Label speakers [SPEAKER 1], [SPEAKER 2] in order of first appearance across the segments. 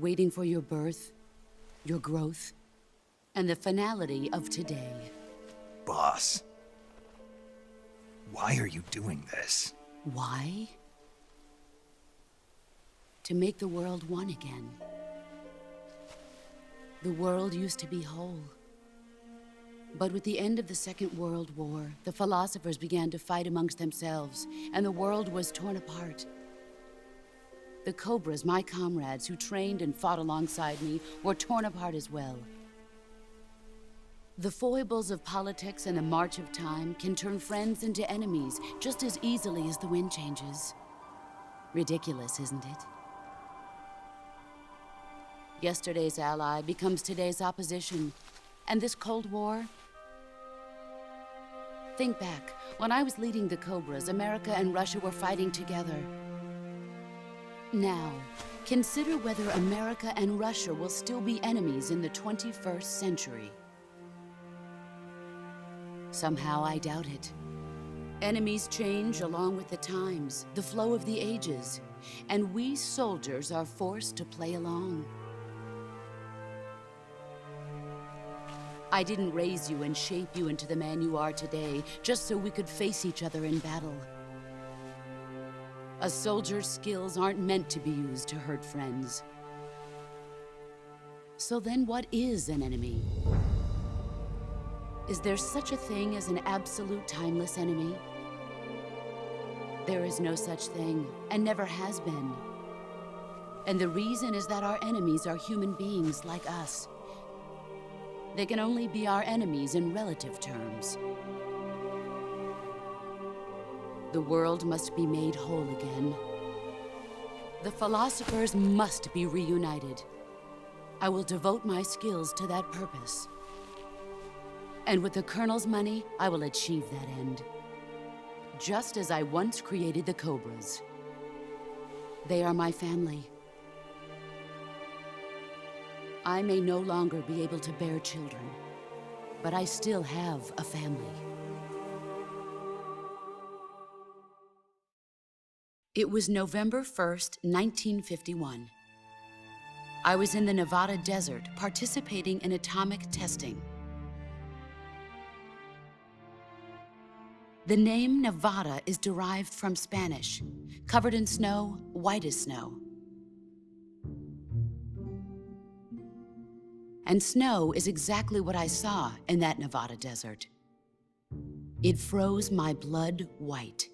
[SPEAKER 1] waiting for your birth, your growth, and the finality of today.
[SPEAKER 2] Boss, why are you doing this?
[SPEAKER 1] Why? To make the world one again. The world used to be whole. But with the end of the Second World War, the philosophers began to fight amongst themselves, and the world was torn apart. The Cobras, my comrades who trained and fought alongside me, were torn apart as well. The foibles of politics and the march of time can turn friends into enemies just as easily as the wind changes. Ridiculous, isn't it? Yesterday's ally becomes today's opposition. And this Cold War? Think back. When I was leading the Cobras, America and Russia were fighting together. Now, consider whether America and Russia will still be enemies in the 21st century. Somehow I doubt it. Enemies change along with the times, the flow of the ages, and we soldiers are forced to play along. I didn't raise you and shape you into the man you are today just so we could face each other in battle. A soldier's skills aren't meant to be used to hurt friends. So then what is an enemy? Is there such a thing as an absolute timeless enemy? There is no such thing, and never has been. And the reason is that our enemies are human beings like us. They can only be our enemies in relative terms. The world must be made whole again. The philosophers must be reunited. I will devote my skills to that purpose. And with the Colonel's money, I will achieve that end. Just as I once created the Cobras. They are my family. I may no longer be able to bear children, but I still have a family. It was November 1st, 1951. I was in the Nevada desert participating in atomic testing. The name Nevada is derived from Spanish, covered in snow, white as snow. And snow is exactly what I saw in that Nevada desert. It froze my blood white.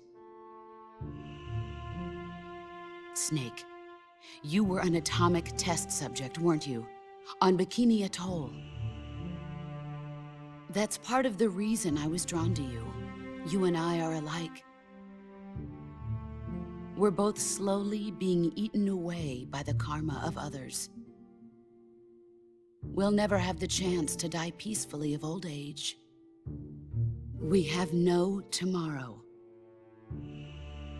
[SPEAKER 1] Snake, you were an atomic test subject, weren't you? On Bikini Atoll. That's part of the reason I was drawn to you. You and I are alike. We're both slowly being eaten away by the karma of others. We'll never have the chance to die peacefully of old age. We have no tomorrow.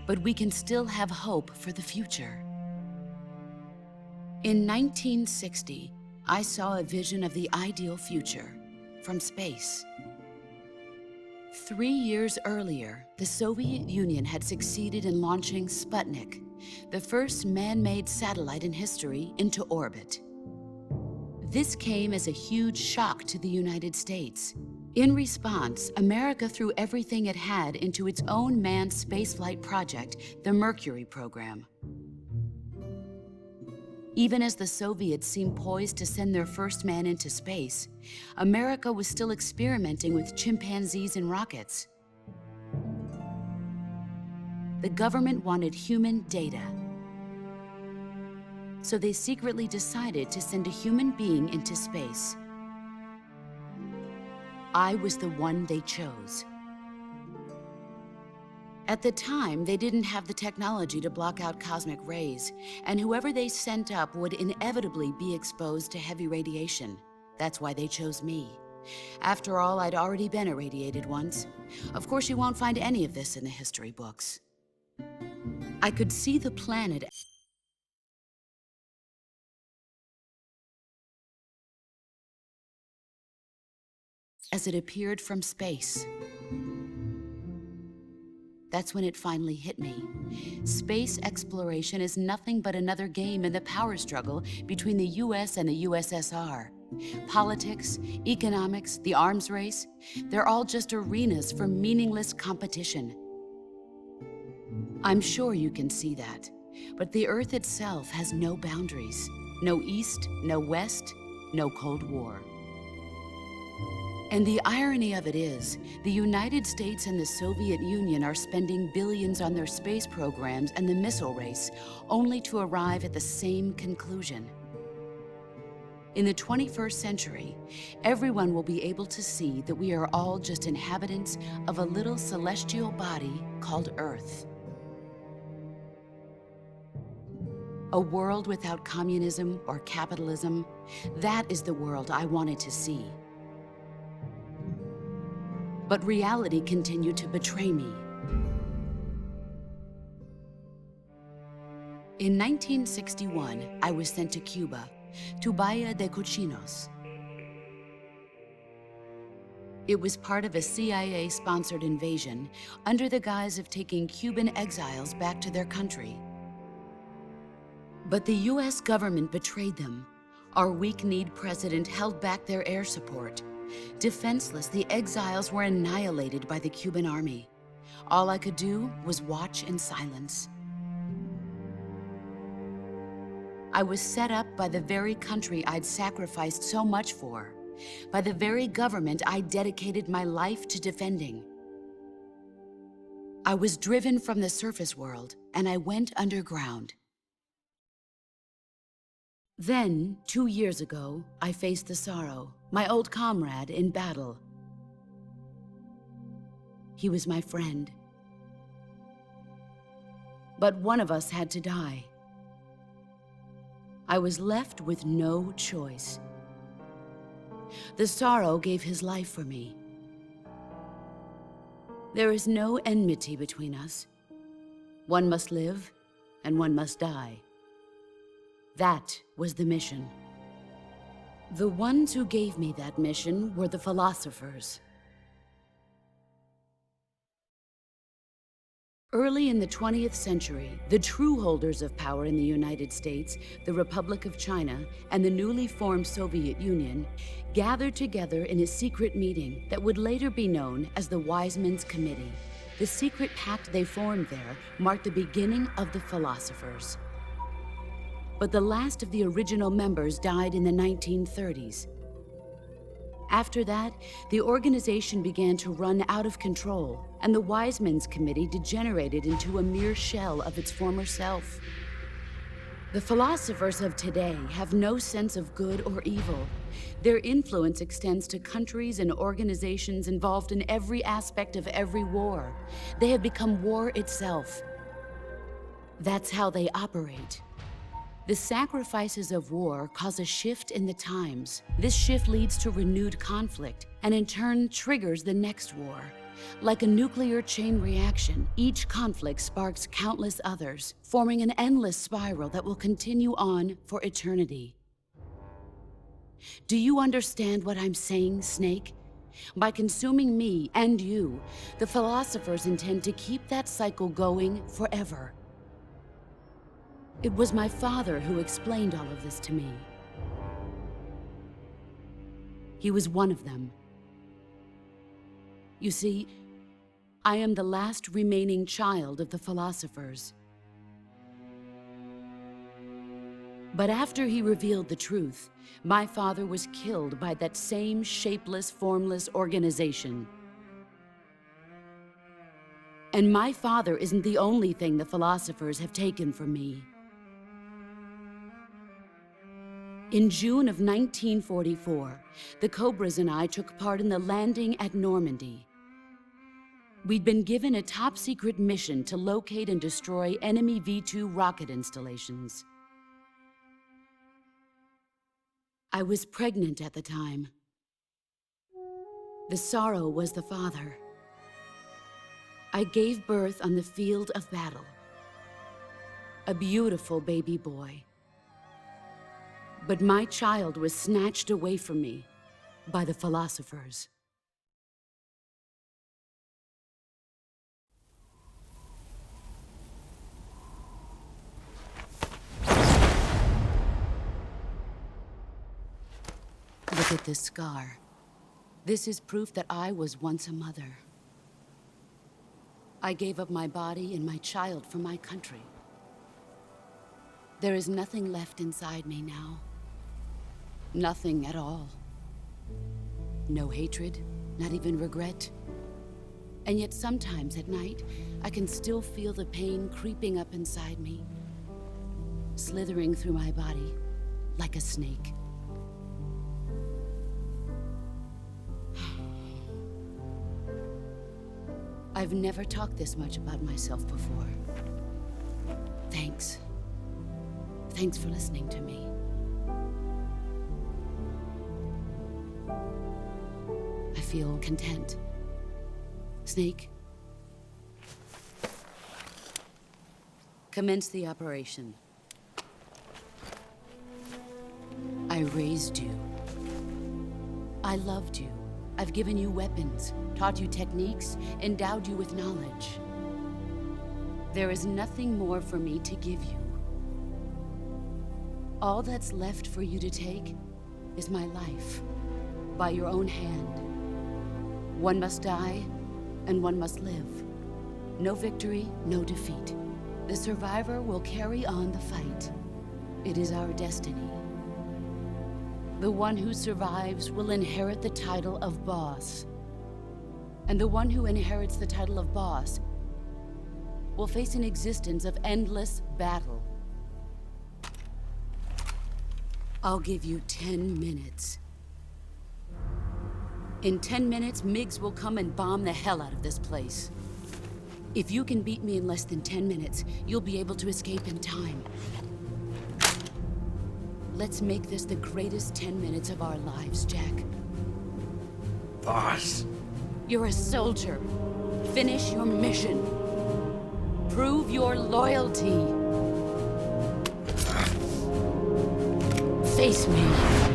[SPEAKER 1] But we can still have hope for the future. In 1960, I saw a vision of the ideal future from space. 3 years earlier, the Soviet Union had succeeded in launching Sputnik, the first man-made satellite in history, into orbit. This came as a huge shock to the United States. In response, America threw everything it had into its own manned spaceflight project, the Mercury program. Even as the Soviets seemed poised to send their first man into space, America was still experimenting with chimpanzees and rockets. The government wanted human data. So they secretly decided to send a human being into space. I was the one they chose. At the time, they didn't have the technology to block out cosmic rays, and whoever they sent up would inevitably be exposed to heavy radiation. That's why they chose me. After all, I'd already been irradiated once. Of course, you won't find any of this in the history books. I could see the planet as it appeared from space. that's when it finally hit me. Space exploration is nothing but another game in the power struggle between the US and the USSR. Politics, economics, the arms race, they're all just arenas for meaningless competition. I'm sure you can see that, but the Earth itself has no boundaries. No East, no West, no Cold War. And the irony of it is, the United States and the Soviet Union are spending billions on their space programs and the missile race, only to arrive at the same conclusion. In the 21st century, everyone will be able to see that we are all just inhabitants of a little celestial body called Earth. A world without communism or capitalism, that is the world I wanted to see. But reality continued to betray me. In 1961, I was sent to Cuba, to Bahia de Cochinos. It was part of a CIA-sponsored invasion under the guise of taking Cuban exiles back to their country. But the US government betrayed them. Our weak-kneed president held back their air support. Defenseless, the exiles were annihilated by the Cuban army. All I could do was watch in silence. I was set up by the very country I'd sacrificed so much for, by the very government I dedicated my life to defending. I was driven from the surface world, and I went underground. Then, 2 years ago, I faced the Sorrow, my old comrade in battle. He was my friend. But one of us had to die. I was left with no choice. The Sorrow gave his life for me. There is no enmity between us. One must live, and one must die. That was the mission. The ones who gave me that mission were the philosophers. Early in the 20th century, the true holders of power in the United States, the Republic of China, and the newly formed Soviet Union gathered together in a secret meeting that would later be known as the Wiseman's Committee. The secret pact they formed there marked the beginning of the philosophers. But the last of the original members died in the 1930s. After that, the organization began to run out of control, and the Wiseman's Committee degenerated into a mere shell of its former self. The philosophers of today have no sense of good or evil. Their influence extends to countries and organizations involved in every aspect of every war. They have become war itself. That's how they operate. The sacrifices of war cause a shift in the times. This shift leads to renewed conflict, and in turn triggers the next war. Like a nuclear chain reaction, each conflict sparks countless others, forming an endless spiral that will continue on for eternity. Do you understand what I'm saying, Snake? By consuming me and you, the philosophers intend to keep that cycle going forever. It was my father who explained all of this to me. He was one of them. You see, I am the last remaining child of the philosophers. But after he revealed the truth, my father was killed by that same shapeless, formless organization. And my father isn't the only thing the philosophers have taken from me. In June of 1944, the Cobras and I took part in the landing at Normandy. We'd been given a top-secret mission to locate and destroy enemy V-2 rocket installations. I was pregnant at the time. The Sorrow was the father. I gave birth on the field of battle. A beautiful baby boy. But my child was snatched away from me by the philosophers. Look at this scar. This is proof that I was once a mother. I gave up my body and my child for my country. There is nothing left inside me now. Nothing at all. No hatred, not even regret. And yet sometimes at night, I can still feel the pain creeping up inside me, slithering through my body like a snake. I've never talked this much about myself before. Thanks. Thanks for listening to me. I feel content. Snake, commence the operation. I raised you. I loved you. I've given you weapons, taught you techniques, endowed you with knowledge. There is nothing more for me to give you. All that's left for you to take is my life, by your own hand. One must die, and one must live. No victory, no defeat. The survivor will carry on the fight. It is our destiny. The one who survives will inherit the title of boss. And the one who inherits the title of boss will face an existence of endless battle. I'll give you 10 minutes. In 10 minutes, MiGs will come and bomb the hell out of this place. If you can beat me in less than 10 minutes, you'll be able to escape in time. Let's make this the greatest 10 minutes of our lives, Jack.
[SPEAKER 2] Boss.
[SPEAKER 1] You're a soldier. Finish your mission. Prove your loyalty. Face me.